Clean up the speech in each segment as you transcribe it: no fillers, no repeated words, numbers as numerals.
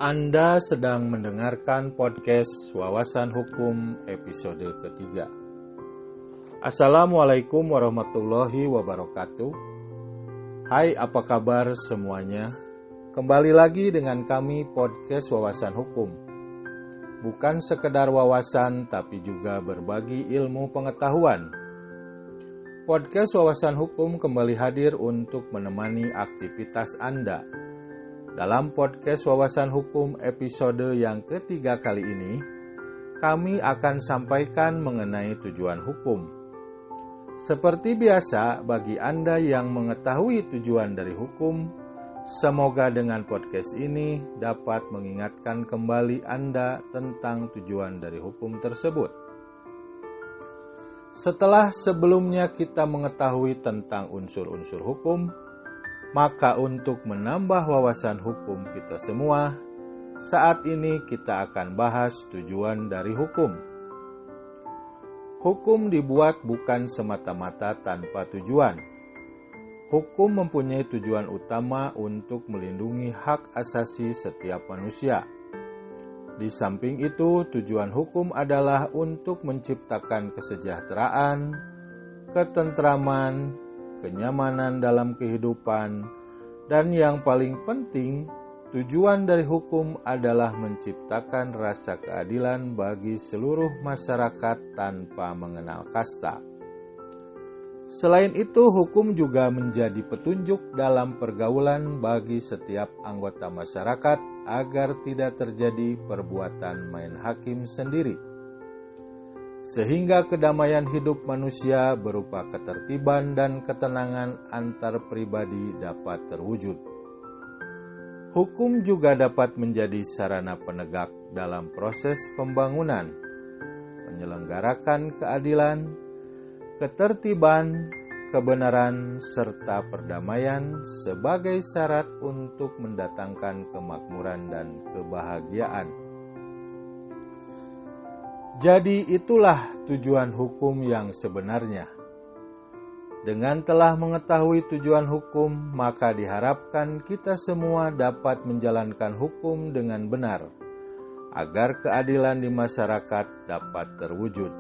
Anda sedang mendengarkan podcast Wawasan Hukum episode ketiga. Assalamualaikum warahmatullahi wabarakatuh. Hai, apa kabar semuanya? Kembali lagi dengan kami podcast Wawasan Hukum. Bukan sekedar wawasan, tapi juga berbagi ilmu pengetahuan. Podcast Wawasan Hukum kembali hadir untuk menemani aktivitas Anda. Dalam podcast Wawasan Hukum episode yang ketiga kali ini, kami akan sampaikan mengenai tujuan hukum. Seperti biasa, bagi Anda yang mengetahui tujuan dari hukum, semoga dengan podcast ini dapat mengingatkan kembali Anda tentang tujuan dari hukum tersebut. Setelah sebelumnya kita mengetahui tentang unsur-unsur hukum, maka untuk menambah wawasan hukum kita semua, saat ini kita akan bahas tujuan dari hukum. Hukum dibuat bukan semata-mata tanpa tujuan. Hukum mempunyai tujuan utama untuk melindungi hak asasi setiap manusia. Di samping itu, tujuan hukum adalah untuk menciptakan kesejahteraan, ketentraman, kenyamanan dalam kehidupan, dan yang paling penting, tujuan dari hukum adalah menciptakan rasa keadilan bagi seluruh masyarakat tanpa mengenal kasta. Selain itu, hukum juga menjadi petunjuk dalam pergaulan bagi setiap anggota masyarakat agar tidak terjadi perbuatan main hakim sendiri, sehingga kedamaian hidup manusia berupa ketertiban dan ketenangan antar pribadi dapat terwujud. Hukum juga dapat menjadi sarana penegak dalam proses pembangunan, menyelenggarakan keadilan, ketertiban, kebenaran, serta perdamaian sebagai syarat untuk mendatangkan kemakmuran dan kebahagiaan. Jadi itulah tujuan hukum yang sebenarnya. Dengan telah mengetahui tujuan hukum, maka diharapkan kita semua dapat menjalankan hukum dengan benar, agar keadilan di masyarakat dapat terwujud.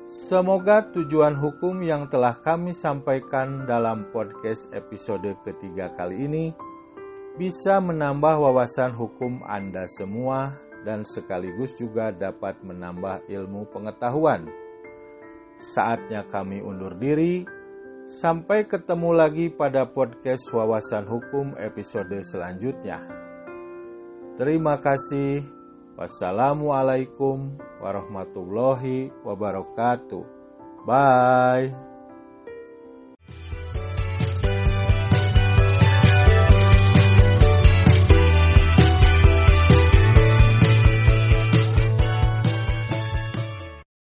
Semoga tujuan hukum yang telah kami sampaikan dalam podcast episode ketiga kali ini bisa menambah wawasan hukum Anda semua dan sekaligus juga dapat menambah ilmu pengetahuan. Saatnya kami undur diri. Sampai ketemu lagi pada podcast Wawasan Hukum episode selanjutnya. Terima kasih. Wassalamualaikum warahmatullahi wabarakatuh. Bye.